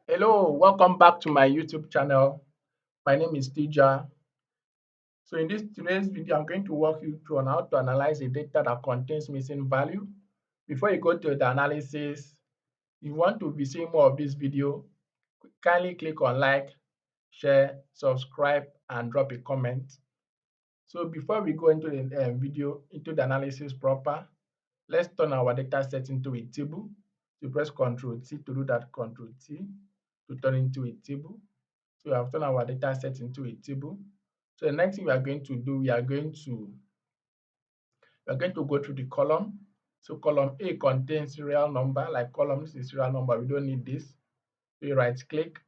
Hello, welcome back to my YouTube channel. My name is Tija. So in this today's video, I'm going to walk you through on how to analyze a data that contains missing value. Before you go to the analysis, if you want to be seeing more of this video, kindly click on like, share, subscribe, and drop a comment. So before we go into the into the analysis proper, let's turn our data set into a table. You press Ctrl T to do that, Ctrl T to turn into a table. So we have turned our data set into a table. So the next thing we are going to do, we are going to go through the column. So column A contains serial number, like column this is serial number. We don't need this. So you right click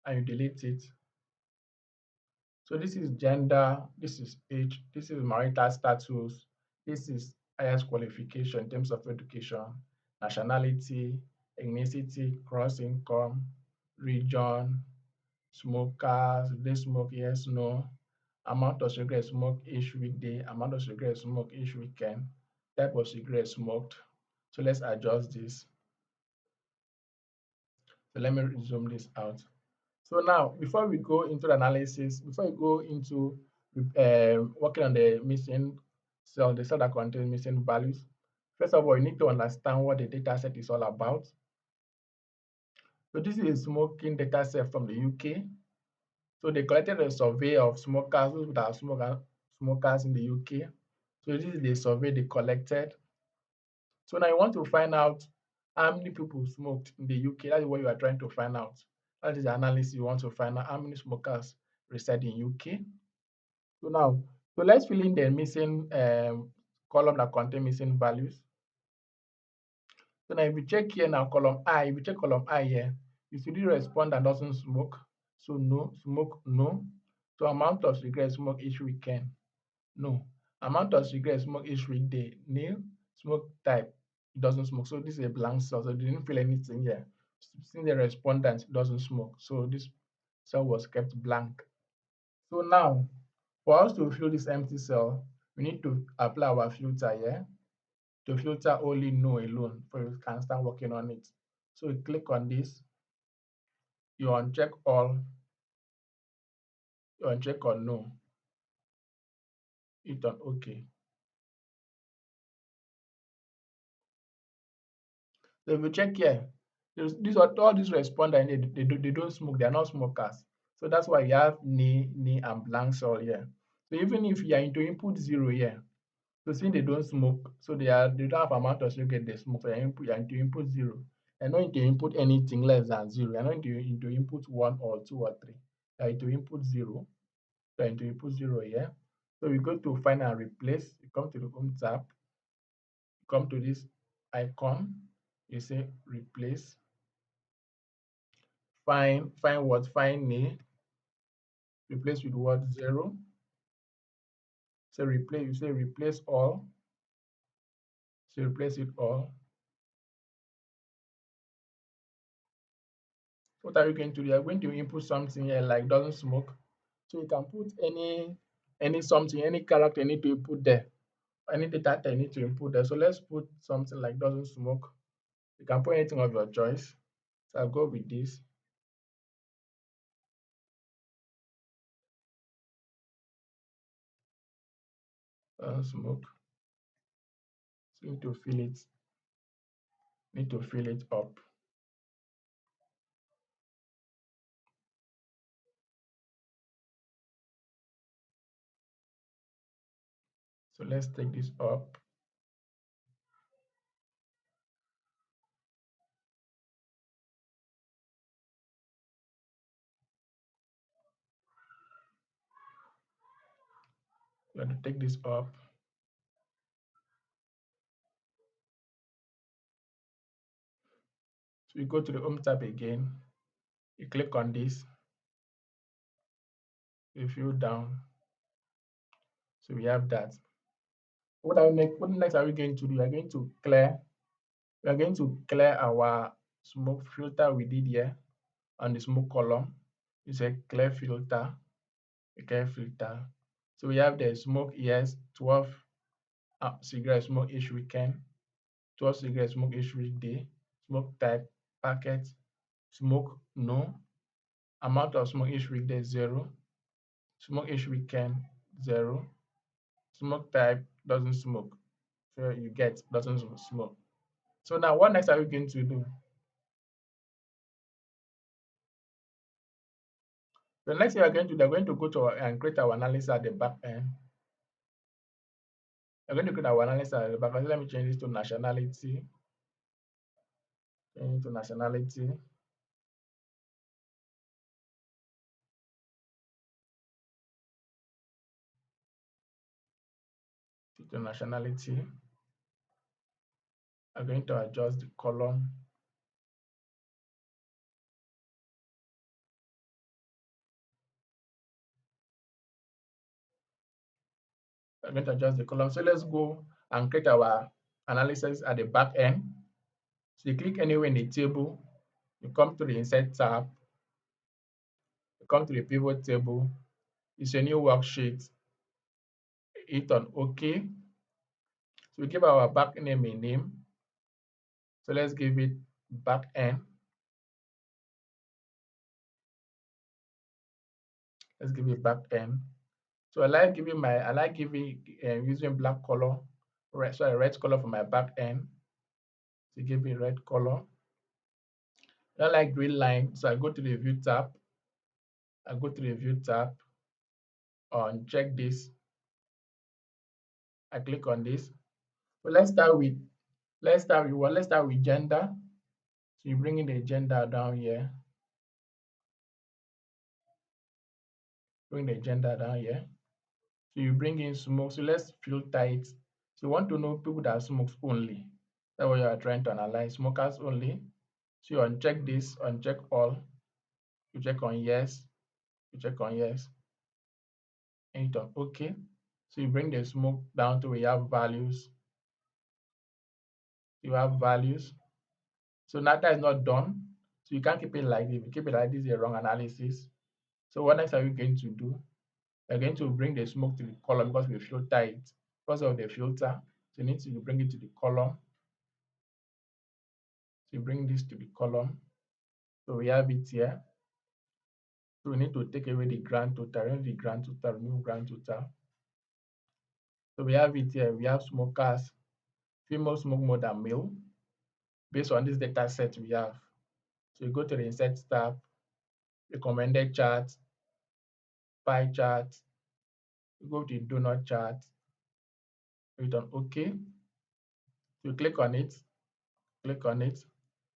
and you delete it. So this is gender, this is age, this is marital status, this is highest qualification in terms of education, nationality, ethnicity, gross income, region, smokers, they smoke, yes, no, amount of cigarette smoked each weekday, amount of cigarette smoked each weekend, type of cigarette smoked. So let's adjust this. So let me zoom this out. So now, before we go into the analysis, before we go into working on the missing cell, the cell that contains missing values, first of all, you need to understand what the data set is all about. So this is a smoking data set from the UK. So they collected a survey of smokers, those that are smokers in the UK. So this is the survey they collected. So now you want to find out how many people smoked in the UK. That is what you are trying to find out. That is the analysis you want to find out how many smokers reside in UK. So now, so let's fill in the missing column that contain missing values. So now if you check here now, column I, if you check column I here, you see the respondent doesn't smoke. So no, smoke, no. So amount of cigarette smoke each weekend, no. Amount of cigarette smoke each weekday, nil. Smoke type, it doesn't smoke. So this is a blank cell, so they didn't fill anything here. Since the respondent doesn't smoke, so this cell was kept blank. So now, for us to fill this empty cell, we need to apply our filter here to filter only no alone, so you can start working on it. So you click on this, you uncheck all, you uncheck on no, hit on OK. So if you check here, these are all these respondents, they don't smoke, they are not smokers. So that's why you have ni, and blank cell here. So even if you are into input 0 here, so since they don't smoke, so they don't have amount of cigarette they smoke, so you're into input 0. You're not into input anything less than 0. You're not into input 1 or 2 or 3. You're into input 0. You're into input 0 here. So we go to find and replace. You come to the home tab, you come to this icon, you say replace. Find what? Find name. Replace with what? 0. So replace, you say replace all. So replace it all. What are you going to do? You're going to input something here like doesn't smoke. So you can put any something, any character you need to input there, any data you need to input there. So let's put something like doesn't smoke. You can put anything of your choice. So I'll go with this. Doesn't smoke. So need to fill it up. So let's take this up. We have to take this up. So you go to the home tab again. You click on this. You fill down. So we have that. What next are we going to do? We are going to clear our smoke filter we did here on the smoke column. It's a clear filter. So we have the smoke, yes, 12 cigarette smoke each weekend, 12 cigarette smoke each weekday, smoke type, packet, Smoke, no. Amount of smoke each week, there's 0. Smoke each weekend, 0. Smoke type, doesn't smoke. So you get, doesn't smoke. So now what next are we going to do? The next thing we're going to go to and create our analysis at the back end. We're going to create our analysis at the back end. Let me change this to nationality. Change it to nationality. To nationality. I'm going to adjust the column. I'm going to adjust the column. So let's go and create our analysis at the back end. So you click anywhere in the table, you come to the Insert tab, you come to the Pivot table, it's a new worksheet, hit on OK. So we give our back name a name. So let's give it back end. Let's give it back end. So I like giving using black color, red color for my back end. So give it red color. I like green line, so I go to the View tab. I go to the View tab, uncheck this. I click on this. So let's start with gender. So you bring in the gender down here. Bring the gender down here. So you bring in smoke. So let's filter it. So you want to know people that smoke only. That's what you are trying to analyze. Smokers only. So you uncheck this, uncheck all. You check on yes. You check on yes. And hit on OK. So you bring the smoke down to where you have values. You have values. So now that is not done. So you can't keep it like this. If you keep it like this, is a wrong analysis. So what next are we going to do? We're going to bring the smoke to the column because we filter it because of the filter. So you need to bring it to the column. So you bring this to the column. So we have it here. So we need to take away the grand total, remove the grand total, remove grand total. So we have it here. We have smokers. Female smoke more than male based on this data set we have. So you go to the Insert tab, recommended chart, pie chart, you go to the donut chart, hit on OK. You click on it, click on it.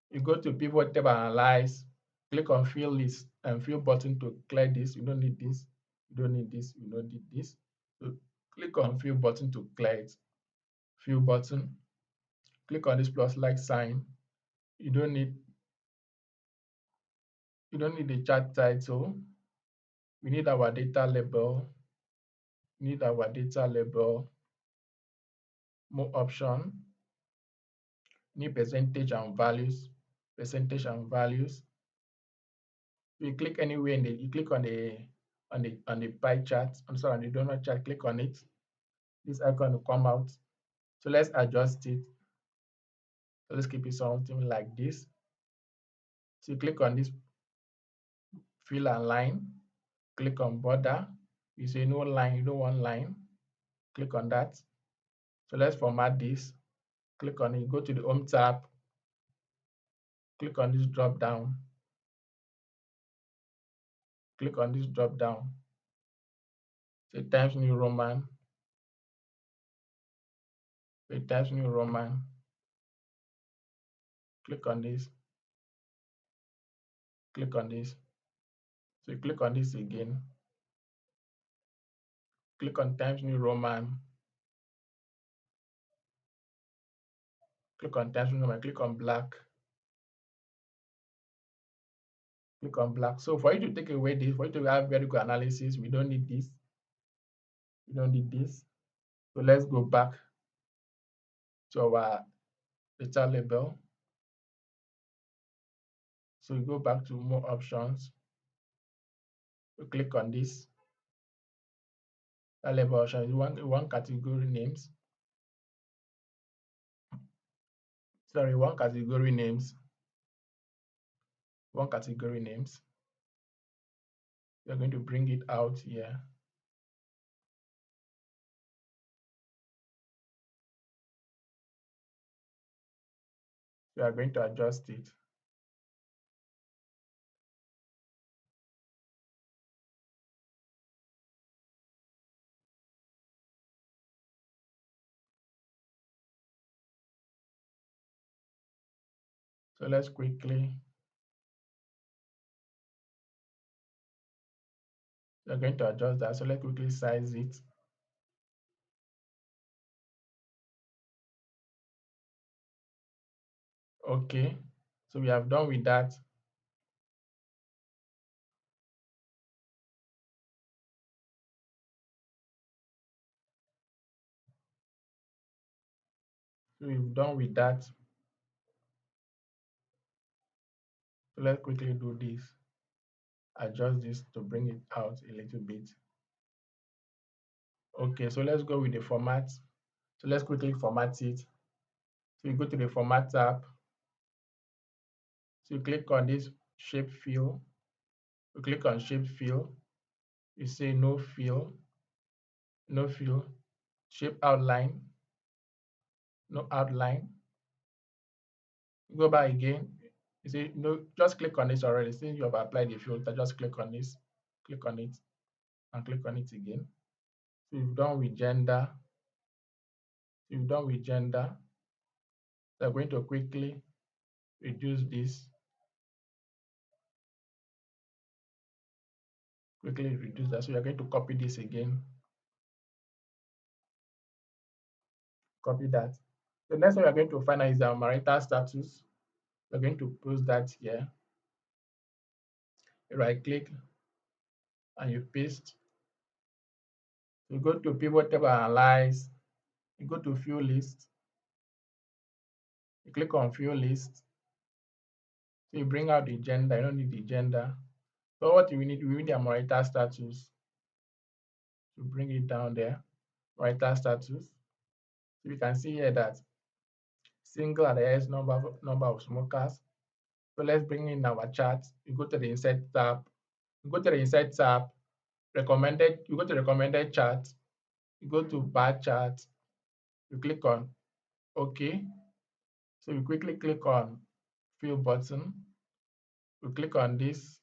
You go to Pivot tab and Analyze, click on Fill List and Fill button to clear this. You don't need this, you don't need this, you don't need this. So click on Fill button to clear it. Fill button, click on this plus like sign. You don't need the chart title. We need our data label. We need our data label. More option. Need percentage and values. Percentage and values. You click anywhere in the you click on the pie chart. I'm sorry, on the donut chart. Click on it. This icon will come out. So let's adjust it. So let's keep it something like this. So you click on this fill and line. Click on border. You say no line. You don't want line. Click on that. So let's format this. Click on it. Go to the Home tab. Click on this drop down. Click on this drop down. Say Times New Roman. Say Times New Roman. Click on this. Click on this. So you click on this again. Click on Times New Roman. Click on Times New Roman. Click on black. Click on black. So for you to take away this, for you to have very good analysis, we don't need this. We don't need this. So let's go back to our data label. So we go back to more options. We click on this. That label option is one category names. Sorry, one category names. one category names. We are going to bring it out here. We are going to adjust it. So let's quickly, we are going to adjust that. So let's quickly size it. Okay, so we have done with that. So we've done with that. So let's quickly do this. Adjust this to bring it out a little bit. Okay, so let's go with the format. So let's quickly format it. So you go to the format tab. So you click on this shape fill. You click on shape fill. You say no fill, no fill, shape outline, no outline. You go back again. You say no, just click on this already. Since you have applied the filter, just click on this, click on it, and click on it again. So you've done with gender. You've done with gender. So I'm going to quickly reduce this. Quickly reduce that. So you're going to copy this again. Copy that. The next one we're going to find out is our marital status. We're going to post that here. You right click and you paste. You go to pivot table analyze. You go to view list. You click on view list. So you bring out the gender. You don't need the gender. So what we need the marital status. To bring it down there. Marital status. So you can see here that single are the highest number of smokers. So let's bring in our chart. You go to the insert tab. You go to the insert tab. Recommended. You go to recommended chart. You go to bar chart. You click on OK. So you quickly click on fill button. You click on this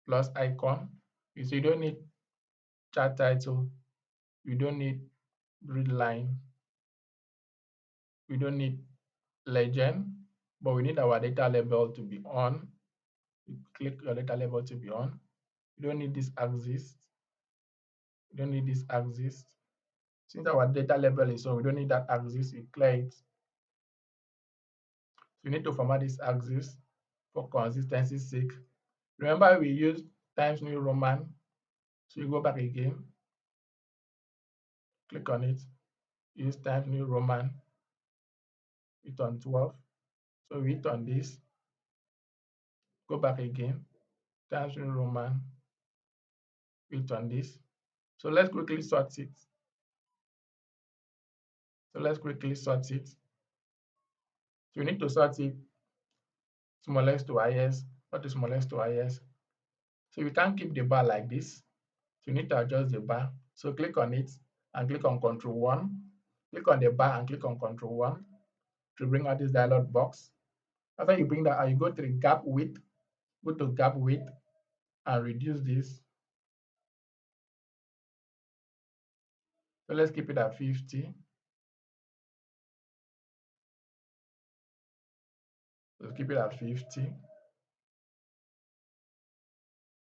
plus icon. You see you don't need chart title. You don't need grid line. We don't need legend, but we need our data label to be on. You click your data label to be on. You don't need this axis. You don't need this axis. Since our data label is on, we don't need that axis. You clear it. So you need to format this axis for consistency's sake. Remember, we used Times New Roman. So you go back again, click on it, use Times New Roman, hit on 12. So we hit on this, go back again, Times New Roman, hit on this. So let's quickly sort it. So let's quickly sort it. So we need to sort it smallest to highest, what is smallest to highest. So we can't keep the bar like this. So you need to adjust the bar. So click on it and click on Control 1. Click on the bar and click on Control 1 to bring out this dialog box. After you bring that out, you go to the gap width, go to gap width and reduce this. So let's keep it at 50. Let's keep it at 50.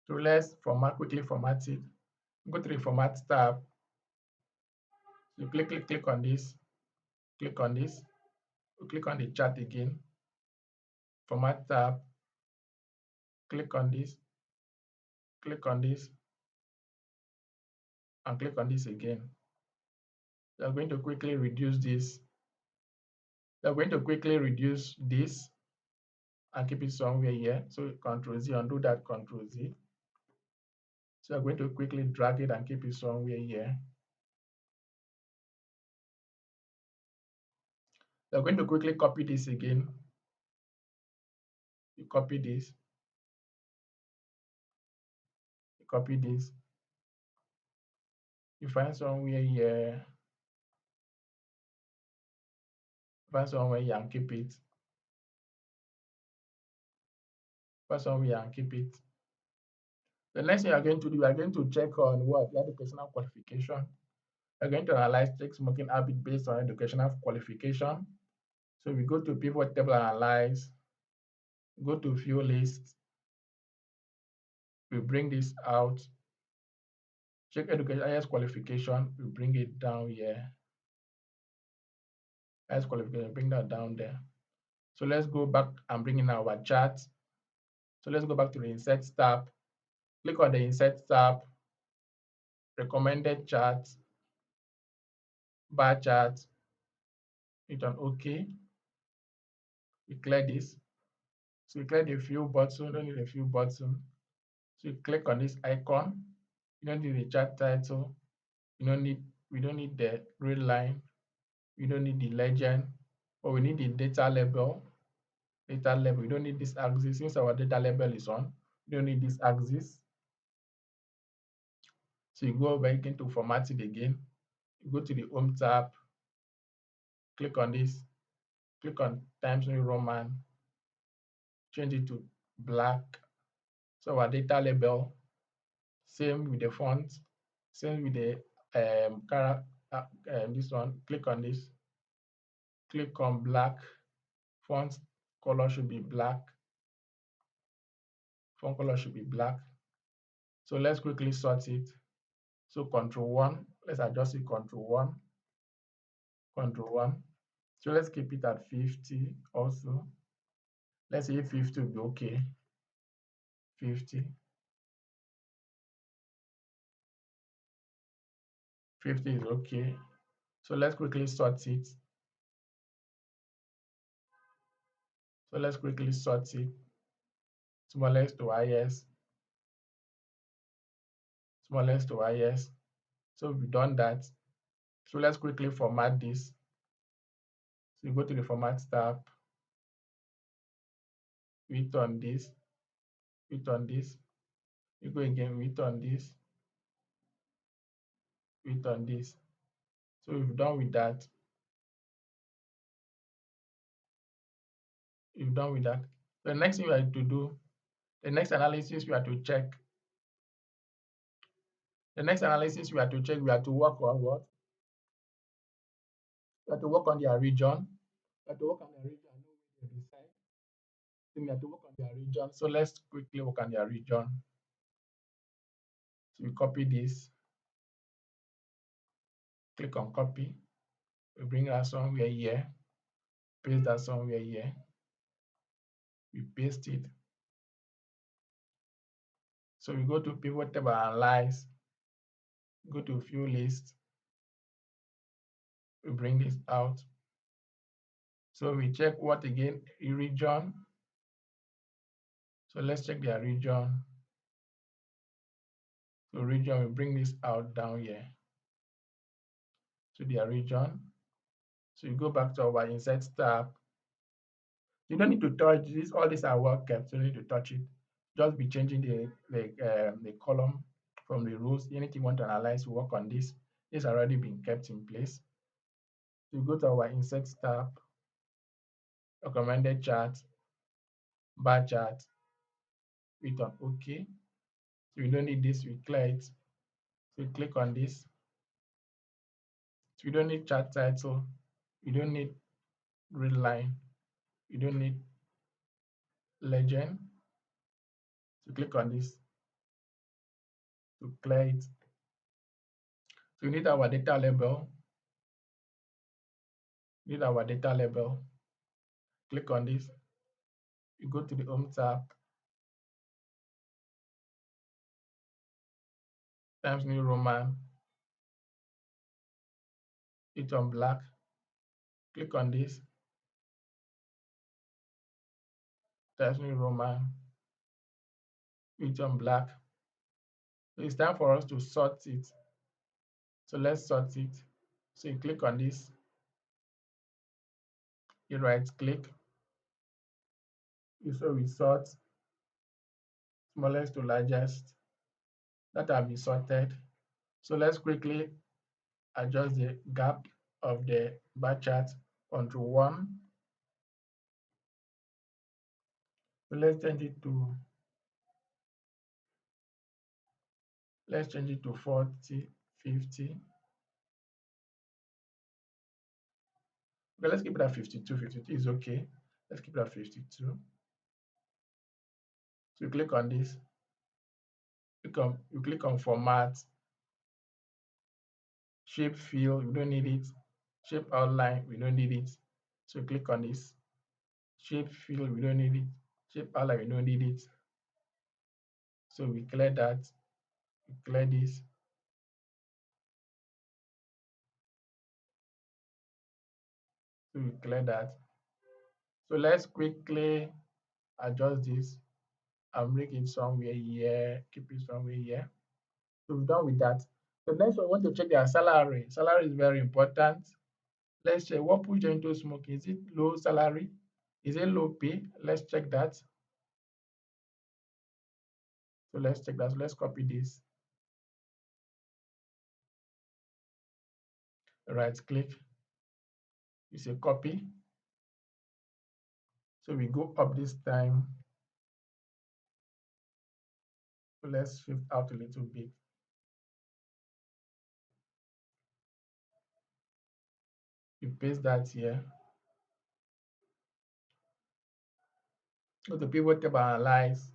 So let's quickly format it. Go to the format tab. So click on this, click on this, click on the chart again, format tab, click on this, click on this, and click on this again. We are going to quickly reduce this. We are going to quickly reduce this and keep it somewhere here. So Control Z, undo that, Control Z. So I'm going to quickly drag it and keep it somewhere here. We're going to quickly copy this again. You copy this, copy this, you find somewhere here, and keep it. Find somewhere and keep it. The next thing you are going to do, you are going to check on what? The educational qualification. You're going to analyze check smoking habit based on educational qualification. So we go to pivot table analyze, go to view list, we bring this out, check education highest qualification, we bring it down here. Highest qualification, bring that down there. So let's go back and bring in our chart. So let's go back to the insert tab. Click on the insert tab, recommended chart, bar chart, hit on OK. We clear this. So we clear the view button, don't need a view button. So you click on this icon. You don't need the chart title. We don't need the grid line. We don't need the legend, but we need the data label. Data label. We don't need this axis since our data label is on. We don't need this axis. So you go back into format it again. You go to the home tab, click on this, click on Times New Roman, change it to black. So our data label, same with the font, same with the this one. Click on this, click on black. Font color should be black. Font color should be black. So let's quickly sort it. So Control 1, let's adjust it Control 1, Control 1. So let's keep it at 50 also. Let's say 50 will be okay. 50. 50 is okay. So let's quickly sort it. So let's quickly sort it. Smallest to highest. Smallest to highest. So we've done that. So let's quickly format this. So you go to the Format tab, hit on this, hit on this. You go again, hit on this, hit on this. So we've done with that. We've done with that. The next thing we have to do, the next analysis we have to check. The next analysis we have to check, we have to work on what? We have to work on their region. We have to work on their region and know where they reside. Then we have to work on their region. So let's quickly work on their region. So we copy this, click on copy. We bring that somewhere here, paste that somewhere here. We paste it. So we go to pivot table analyze, go to view list, we bring this out. So we check what again? Region. So let's check their region. So region, we bring this out down here to their region. So you go back to our insert tab. You don't need to touch this. All these are well kept, so you don't need to touch it. Just be changing the column from the rows. Anything you want to analyze, work on this. This already been kept in place. So you go to our insert tab, recommended chart, bar chart, hit on OK. So we don't need this, we clear it. So you click on this. So we don't need chart title, we don't need grid line, we don't need legend. So click on this to clear it. So we need our data label. We need our data label. Click on this. You go to the home tab, Times New Roman, hit on black. Click on this, Times New Roman, hit on black. So it's time for us to sort it. So let's sort it. So you click on this, you right click, you so we sort smallest to largest, that have been sorted. So let's quickly adjust the gap of the bar chart. Control 1. So let's change it to 40, 50. Okay, let's keep it at 52. 52 is okay. Let's keep it at 52. So you click on this. You click on format, shape fill, we don't need it. Shape outline, we don't need it. So you click on this. Shape fill, we don't need it. Shape outline, we don't need it. So we clear that. We clear this. So we clear that. So let's quickly adjust this and bring it somewhere here. Keep it somewhere here. So we're done with that. So next one, we want to check their salary. Salary is very important. Let's check what pushed them into smoking. Is it low salary? Is it low pay? Let's check that. So let's check that. So let's copy this. Right click. You say copy. So we go up this time. So let's shift out a little bit. You paste that here. Go to pivot table, analyze,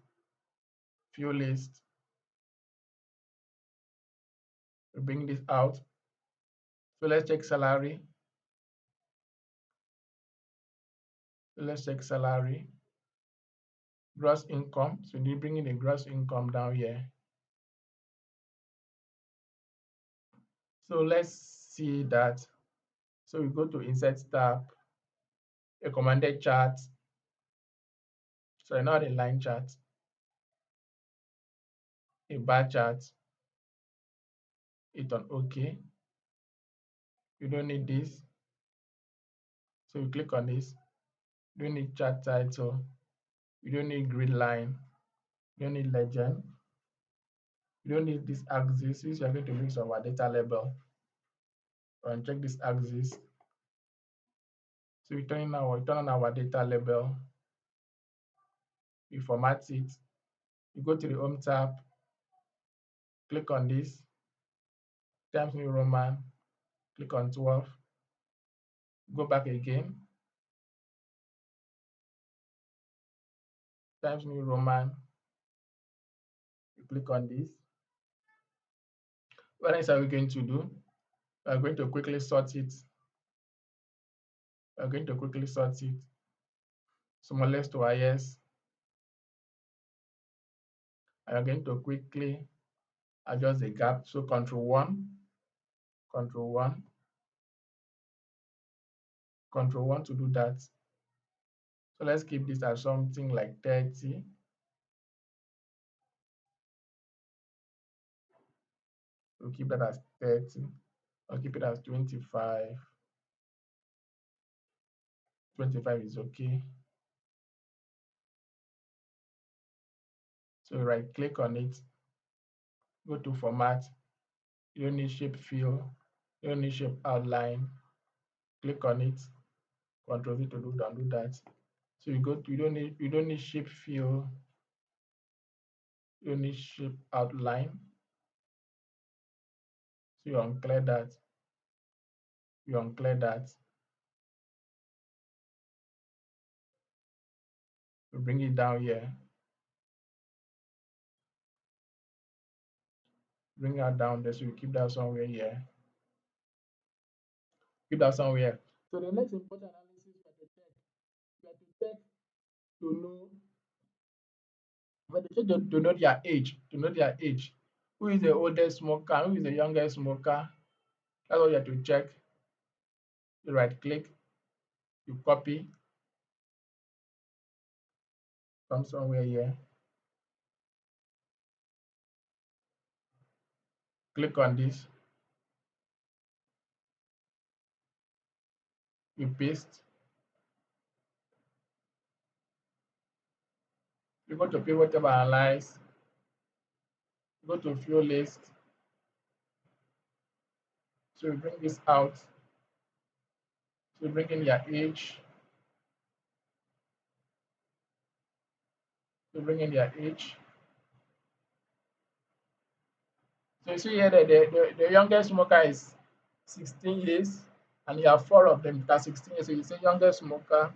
view list. We bring this out. So let's check salary. So let's check salary. Gross income. So we bring in the gross income down here. So let's see that. So we go to insert tab, recommended chart. So now the line chart, a bar chart, hit on OK. You don't need this. So you click on this. You don't need chart title. You don't need grid line. You don't need legend. You don't need this axis. Since you're going to mix our data label, and check this axis. So we turn on our data label. We format it. You go to the home tab, click on this, Times New Roman, click on 12, go back again, Times New Roman, you click on this. What else are we going to do? We are going to quickly sort it. We are going to quickly sort it. Smallest to highest. I am going to quickly adjust the gap. So Control 1, Control 1, Control 1 to do that. So let's keep this as something like 30. We'll keep that as 30. I'll keep it as 25. 25 is okay. So right click on it, go to format. You don't need shape fill, you don't need shape outline. Click on it, Control V to do that. So you don't need shape fill, you don't need shape outline. So you unclear that. You unclear that. You bring it down here. Bring that down there. So you keep that somewhere here. Keep that somewhere. So the next important analysis we have to check. We have to check to know. We have to check to know their age. To know their age. Who is the oldest smoker? Who is the youngest smoker? That's what you have to check. You right click. You copy. Come somewhere here. Click on this. You paste. You go to pivot table, analyze. Go to fuel list. So we bring this out. So we bring in their age. So bring in their age. So you see here that the youngest smoker is 16 years, and you have four of them that are 16 years. So you say youngest smoker,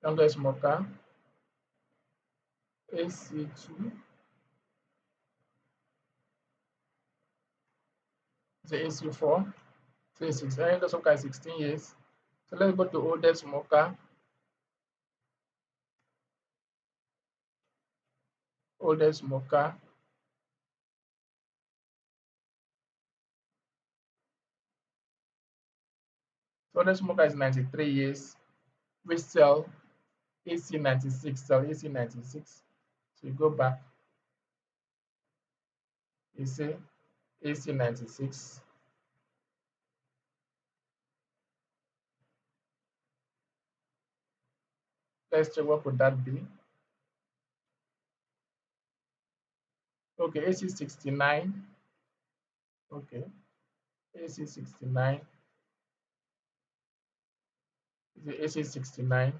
AC2, the AC4, so it's six. Youngest smoker is 16 years. So let's go to oldest smoker, oldest smoker. So oldest smoker is 93 years. Which cell? AC96, cell AC96. So you go back, you see AC96. Let's check what could that be. Okay, AC69. Okay, AC69. The AC69.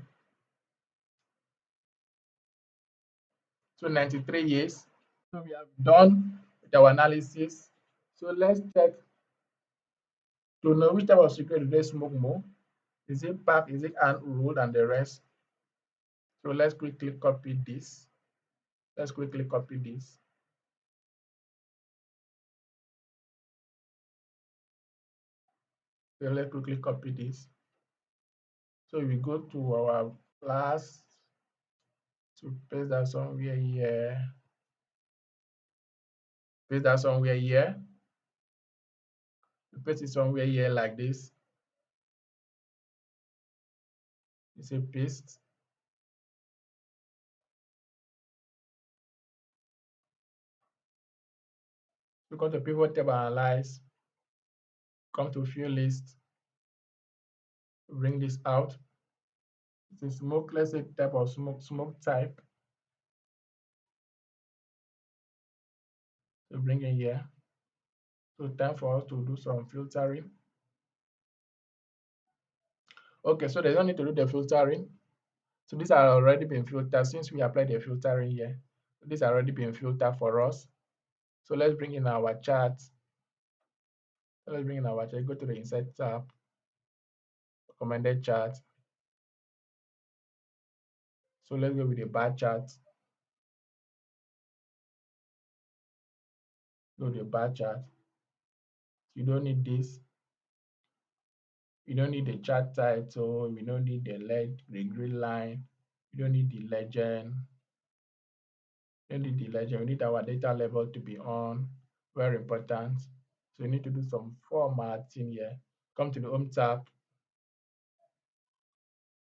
So 93 years. So we have done with our analysis. So let's check to know which type of cigarette do they smoke more. Is it pack, is it rolled, and the rest? So let's quickly copy this. Let's quickly copy this. So let's quickly copy this. So we go to our class to paste that somewhere here. Paste that somewhere here. We paste it somewhere here like this. You say paste. We go to pivot table, analyze, come to field list, bring this out. It's a smoke, let's say type of smoke type. So bring in here. So time for us to do some filtering. Okay, so they don't need to do the filtering. So these are already been filtered since we applied the filtering here. So these are already been filtered for us. So let's bring in our chart. Let's bring in our chart. Go to the Insert tab, recommended chart. So let's go with the bar chart. Go to the bar chart. You don't need this. You don't need the chart title. We don't need the green line. You don't need the legend. You don't need the legend. We need our data label to be on. Very important. So you need to do some formatting here. Come to the Home tab.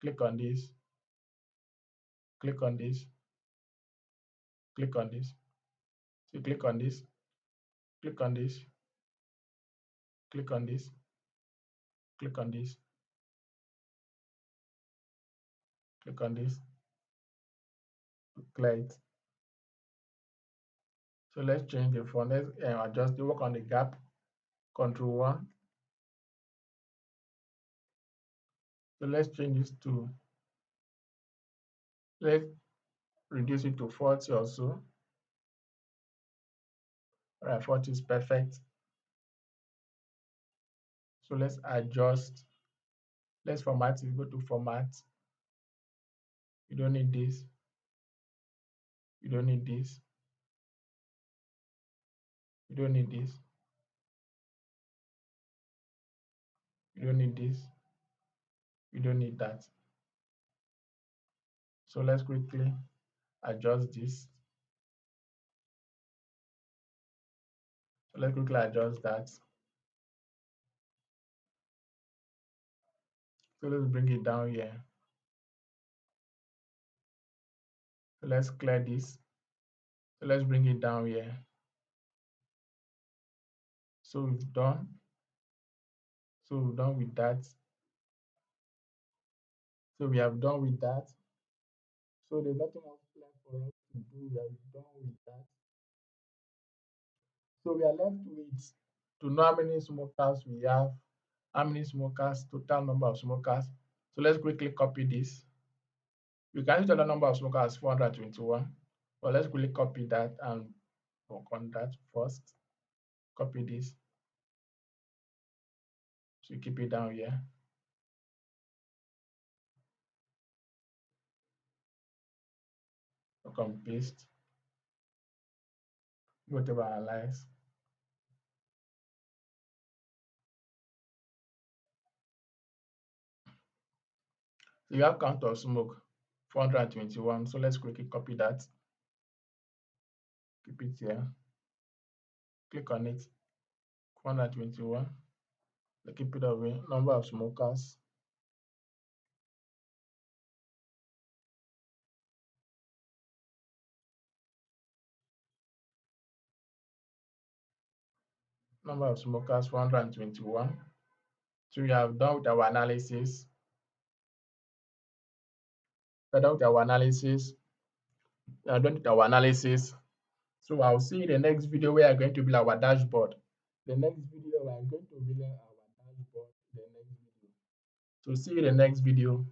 Click on this. Click on this. Click on this. So click on this. Click on this. Click on this. Click on this. Click on this. Clear it. So let's change the font. Let's adjust the work on the gap. Control 1. So let's change this to, let's reduce it to 40 or so. All right, 40 is perfect. So let's adjust. Let's format it. Go to format. You don't need this. You don't need this. You don't need this. You don't need this. You don't need that. So let's quickly adjust this. So let's quickly adjust that. So let's bring it down here. So let's clear this. So let's bring it down here. So we've done. So we've done with that. So we have done with that. So there's nothing else left for us to do. We are done with that. So we are left with to know how many smokers we have, how many smokers, total number of smokers. So let's quickly copy this. We can use the number of smokers as 421. But let's quickly copy that and work on that first. Copy this. So keep it down here. Work on paste. Go to analyze. So you have count of smoke 421. So let's quickly copy that. Keep it here. Click on it. 421. Keep it away. Number of smokers. Number of smokers 421. So we have done with our analysis. We are done with our analysis. We are done with our analysis. So I'll see you in the next video where we are going to build our dashboard. The next video we are going to build our dashboard. The next video. So see you in the next video.